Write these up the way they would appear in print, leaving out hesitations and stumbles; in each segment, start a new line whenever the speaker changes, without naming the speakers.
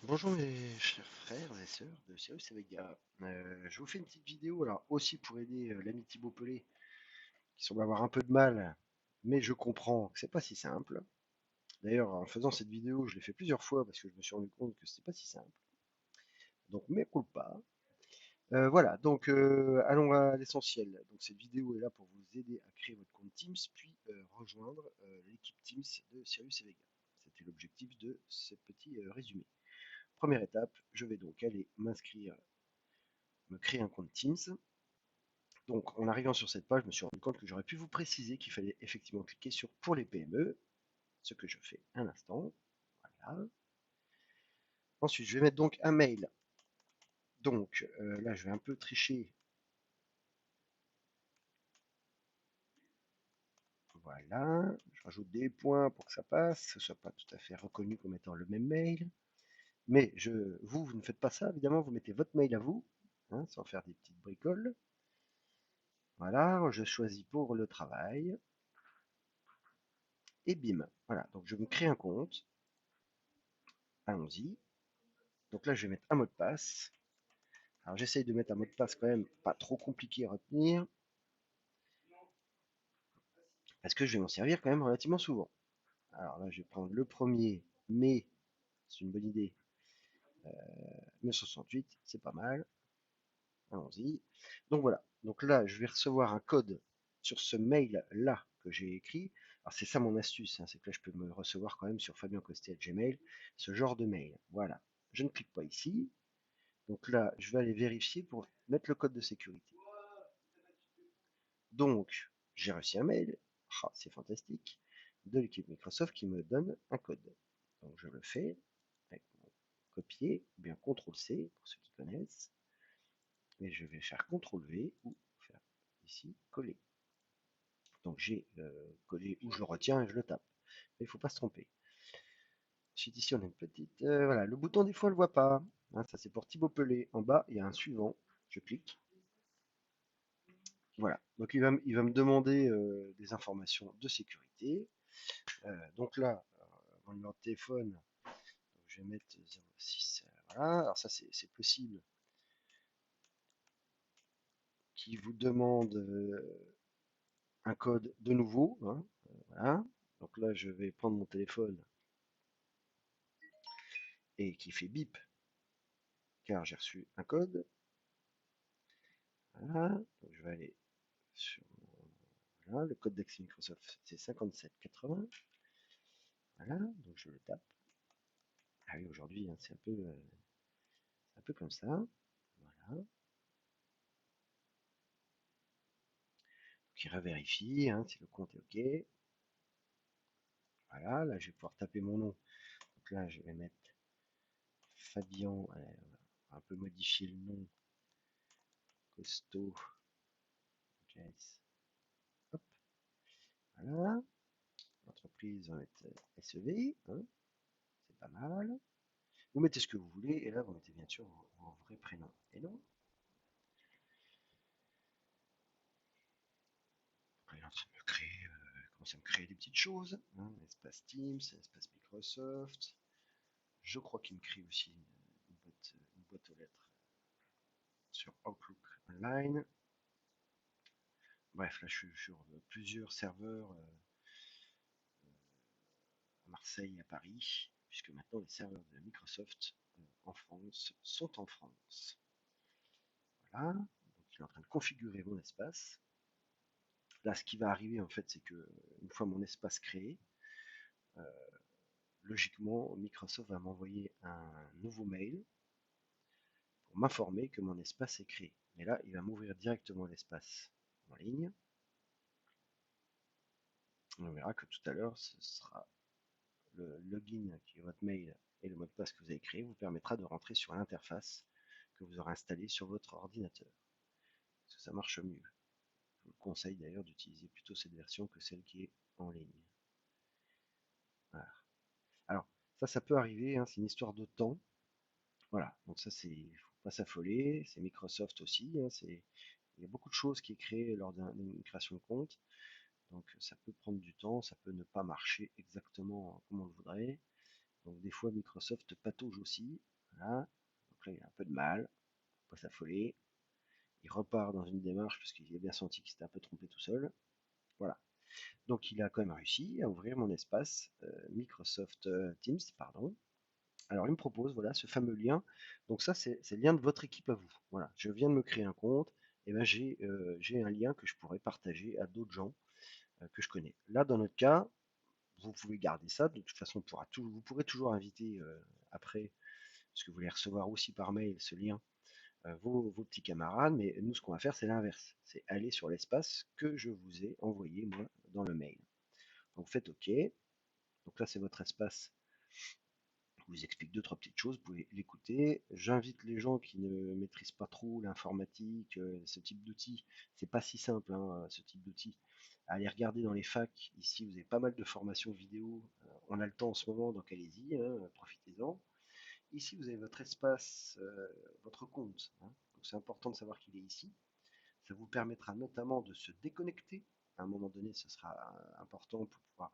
Bonjour mes chers frères et sœurs de Cyrus et Vega. Je vous fais une petite vidéo alors aussi pour aider l'ami Thibaut Pelé qui semble avoir un peu de mal, mais je comprends que c'est pas si simple. D'ailleurs, en faisant cette vidéo, je l'ai fait plusieurs fois parce que je me suis rendu compte que c'était pas si simple. Donc, mes pas. Voilà, donc allons à l'essentiel. Donc, cette vidéo est là pour vous aider à créer votre compte Teams, puis rejoindre l'équipe Teams de Cyrus et Vega. C'était l'objectif de ce petit résumé. Première étape, je vais donc aller m'inscrire, me créer un compte Teams. Donc, en arrivant sur cette page, je me suis rendu compte que j'aurais pu vous préciser qu'il fallait effectivement cliquer sur pour les PME, ce que je fais un instant. Voilà. Ensuite, je vais mettre donc un mail. Donc, là, je vais un peu tricher. Voilà. Je rajoute des points pour que ça passe, que ce ne soit pas tout à fait reconnu comme étant le même mail. Mais vous ne faites pas ça, évidemment, vous mettez votre mail à vous, hein, sans faire des petites bricoles. Voilà, je choisis pour le travail. Et bim. Voilà, donc je me crée un compte. Allons-y. Donc là, je vais mettre un mot de passe. Alors j'essaye de mettre un mot de passe quand même pas trop compliqué à retenir, parce que je vais m'en servir quand même relativement souvent. Alors là, je vais prendre le premier, mais c'est une bonne idée. 1968, c'est pas mal. Allons-y. Donc voilà. Donc là, je vais recevoir un code sur ce mail-là que j'ai écrit. Alors c'est ça mon astuce, hein, c'est que là, je peux me recevoir quand même sur fabiancosté@gmail ce genre de mail. Voilà. Je ne clique pas ici. Donc là, je vais aller vérifier pour mettre le code de sécurité. Donc, j'ai reçu un mail, ah, c'est fantastique, de l'équipe Microsoft qui me donne un code. Donc je le fais avec mon copier, ou bien CTRL-C pour ceux qui connaissent, et je vais faire CTRL-V ou faire ici coller. Donc j'ai collé où je le retiens et je le tape. Mais il ne faut pas se tromper. Ensuite ici on a une petite... voilà, le bouton des fois on ne le voit pas. Hein, ça c'est pour Thibaut Pelé. En bas il y a un suivant. Je clique. Voilà. Donc il va me demander des informations de sécurité. Donc là, mon numéro de téléphone, donc je vais mettre 06. Voilà, alors ça c'est possible qui vous demande un code de nouveau. Hein, voilà. Donc là, je vais prendre mon téléphone et qui fait bip car j'ai reçu un code. Voilà. Donc je vais aller sur voilà, le code d'accès Microsoft, c'est 5780. Voilà, donc je le tape. Ah oui, aujourd'hui, hein, c'est un peu comme ça. Voilà. Donc il revérifie hein, si le compte est OK. Voilà, là je vais pouvoir taper mon nom. Donc là je vais mettre Fabien, on va un peu modifier le nom. Costaud. Jess. Hop, voilà. L'entreprise va être SEV, hein, c'est pas mal. Vous mettez ce que vous voulez, et là vous mettez bien sûr vos vrais prénoms et noms. Après, il est en train de me créer, commence à me créer des petites choses. Hein, espace Teams, espace Microsoft. Je crois qu'il me crée aussi une boîte aux lettres sur Outlook Online. Bref, là je suis sur plusieurs serveurs à Marseille et à Paris, puisque maintenant les serveurs de Microsoft en France sont en France. Voilà, donc il est en train de configurer mon espace. Là, ce qui va arriver en fait, c'est que une fois mon espace créé, euh, logiquement, Microsoft va m'envoyer un nouveau mail pour m'informer que mon espace est créé. Mais là, il va m'ouvrir directement l'espace en ligne. On verra que tout à l'heure, ce sera le login qui est votre mail et le mot de passe que vous avez créé vous permettra de rentrer sur l'interface que vous aurez installée sur votre ordinateur. Parce que ça marche mieux. Je vous conseille d'ailleurs d'utiliser plutôt cette version que celle qui est en ligne. Voilà. Alors, ça peut arriver, hein, c'est une histoire de temps. Voilà, donc ça, faut pas s'affoler, c'est Microsoft aussi, hein, il y a beaucoup de choses qui est créées lors d'une création de compte, donc ça peut prendre du temps, ça peut ne pas marcher exactement comme on le voudrait, donc des fois Microsoft patauge aussi, Voilà. Donc là, il a un peu de mal, faut pas s'affoler. Il repart dans une démarche parce qu'il a bien senti qu'il s'était un peu trompé tout seul. Voilà. Donc il a quand même réussi à ouvrir mon espace Microsoft Teams, pardon. Alors il me propose voilà ce fameux lien. Donc ça c'est le lien de votre équipe à vous. Voilà, je viens de me créer un compte, et ben j'ai un lien que je pourrais partager à d'autres gens que je connais. Là dans notre cas, vous pouvez garder ça. De toute façon, vous pourrez toujours inviter après, parce que vous allez recevoir aussi par mail ce lien, vos petits camarades. Mais nous, ce qu'on va faire, c'est l'inverse. C'est aller sur l'espace que je vous ai envoyé, moi, dans le mail. Donc, faites OK. Donc là, c'est votre espace. Je vous explique deux, trois petites choses. Vous pouvez l'écouter. J'invite les gens qui ne maîtrisent pas trop l'informatique, ce type d'outils. C'est pas si simple, hein, ce type d'outils. Allez regarder dans les facs. Ici, vous avez pas mal de formations vidéo. On a le temps en ce moment, donc allez-y, hein, profitez-en. Ici, vous avez votre espace, votre compte, hein. Donc c'est important de savoir qu'il est ici. Ça vous permettra notamment de se déconnecter. À un moment donné, ce sera important pour pouvoir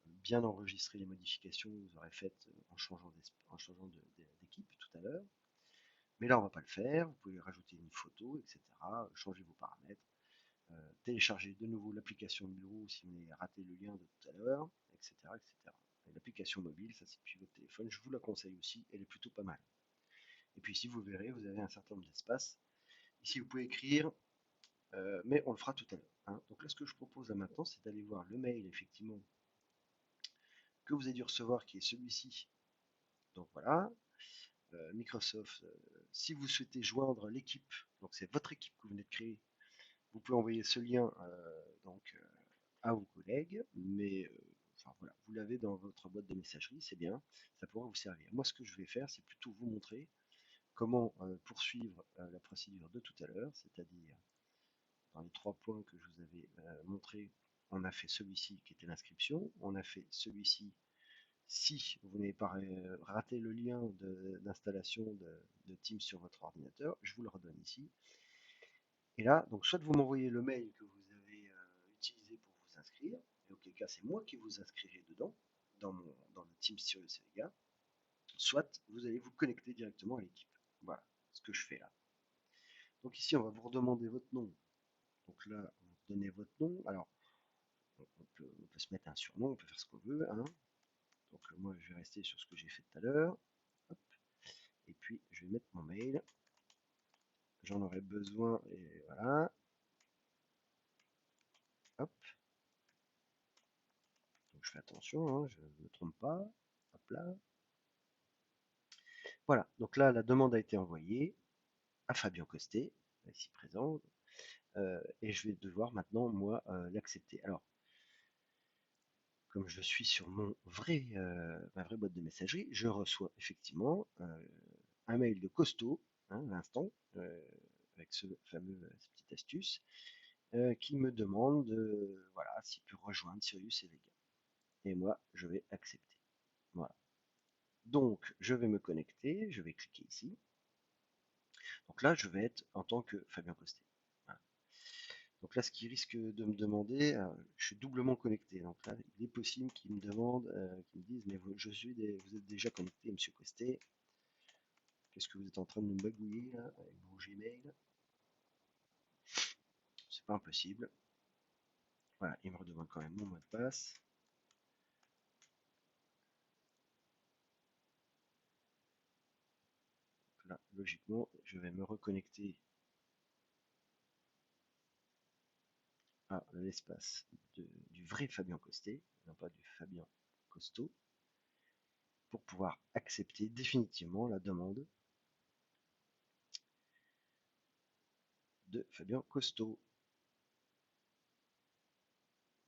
bien enregistrer les modifications que vous aurez faites en changeant d'équipe tout à l'heure. Mais là, on ne va pas le faire. Vous pouvez rajouter une photo, etc. Changer vos paramètres. Télécharger de nouveau l'application Miro si vous avez raté le lien de tout à l'heure, etc. etc. L'application mobile, ça c'est depuis votre téléphone. Je vous la conseille aussi. Elle est plutôt pas mal. Et puis ici, vous verrez, vous avez un certain nombre d'espaces. Ici, vous pouvez écrire, mais on le fera tout à l'heure, hein. Donc là, ce que je propose là maintenant, c'est d'aller voir le mail, effectivement, que vous avez dû recevoir, qui est celui-ci. Donc voilà, Microsoft, si vous souhaitez joindre l'équipe, donc c'est votre équipe que vous venez de créer, vous pouvez envoyer ce lien à vos collègues, mais enfin, voilà, vous l'avez dans votre boîte de messagerie, c'est bien, ça pourra vous servir. Moi, ce que je vais faire, c'est plutôt vous montrer comment poursuivre la procédure de tout à l'heure, c'est-à-dire dans les trois points que je vous avais montré, on a fait celui-ci qui était l'inscription, on a fait celui-ci si vous n'avez pas raté le lien d'installation de Teams sur votre ordinateur, je vous le redonne ici. Et là, donc soit vous m'envoyez le mail que vous avez utilisé pour vous inscrire, et auquel cas c'est moi qui vous inscrirai dedans, dans le Teams sur le Vega, soit vous allez vous connecter directement à l'équipe. Voilà ce que je fais là. Donc ici, on va vous redemander votre nom. Donc là, vous donnez votre nom. Alors, on peut se mettre un surnom, on peut faire ce qu'on veut, hein. Donc moi, je vais rester sur ce que j'ai fait tout à l'heure. Et puis, je vais mettre mon mail. J'en aurai besoin, et voilà. Hop. Donc je fais attention, hein, je ne me trompe pas. Hop là. Voilà, donc là, la demande a été envoyée à Fabien Costet, ici présent, et je vais devoir maintenant, moi, l'accepter. Alors, comme je suis sur ma vraie boîte de messagerie, je reçois effectivement un mail de Costaud, hein, à l'instant, avec cette petite astuce, qui me demande voilà, s'il peut rejoindre Sirius et Vega. Et moi, je vais accepter. Voilà. Donc, je vais me connecter, je vais cliquer ici. Donc là, je vais être en tant que Fabien Costet. Voilà. Donc là, ce qui risque de me demander, je suis doublement connecté. Donc là, il est possible qu'il me demande, qu'il me dise, mais vous êtes déjà connecté, Monsieur Costet. Qu'est-ce que vous êtes en train de nous magouiller là, avec vos Gmail? C'est pas impossible. Voilà, il me redemande quand même mon mot de passe. Donc là, logiquement, je vais me reconnecter à l'espace du vrai Fabien Costet, non pas du Fabien Costaud, pour pouvoir accepter définitivement la demande de Fabien Costaud.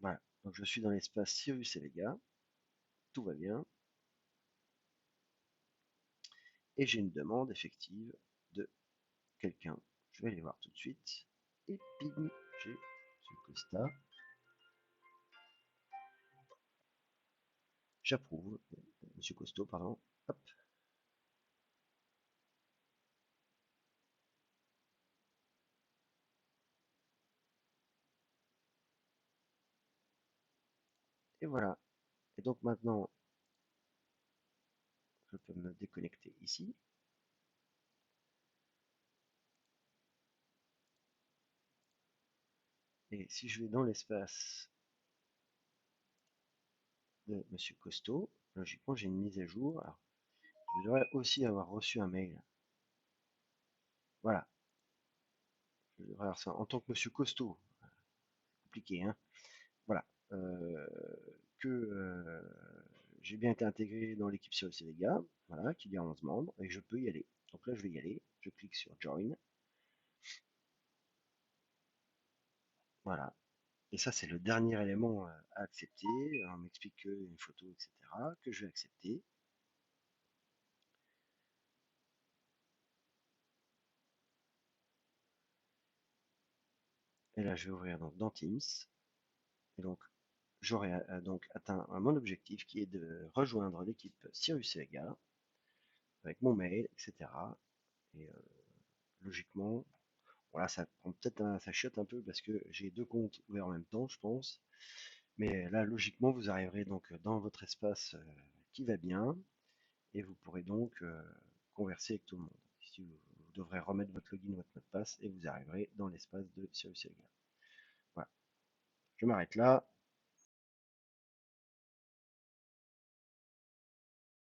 Voilà, donc je suis dans l'espace Sirius et Vega, tout va bien, et j'ai une demande effective de quelqu'un. Je vais aller voir tout de suite, et ping, j'ai M. Costa. J'approuve, Monsieur Costaud, pardon. Hop. Et voilà. Et donc maintenant, je peux me déconnecter ici. Et si je vais dans l'espace de Monsieur Costaud, logiquement j'ai une mise à jour. Alors, je devrais aussi avoir reçu un mail. Voilà, je devrais avoir ça en tant que Monsieur Costaud. Compliqué, hein. Voilà, que j'ai bien été intégré dans l'équipe Cyrus et Vega, voilà, qu'il y a 11 membres, et que je peux y aller. Donc là, je vais y aller, je clique sur Join, voilà. Et ça, c'est le dernier élément à accepter. On m'explique une photo, etc., que je vais accepter. Et là, je vais ouvrir donc dans Teams. Et donc, j'aurai donc atteint mon objectif qui est de rejoindre l'équipe Cyrus et Vega avec mon mail, etc. Et logiquement, voilà, ça prend peut-être ça chiotte un peu parce que j'ai deux comptes ouverts en même temps, je pense. Mais là, logiquement, vous arriverez donc dans votre espace qui va bien et vous pourrez donc converser avec tout le monde. Ici, vous devrez remettre votre login, votre mot de passe et vous arriverez dans l'espace de Cyrus Elga. Voilà, je m'arrête là.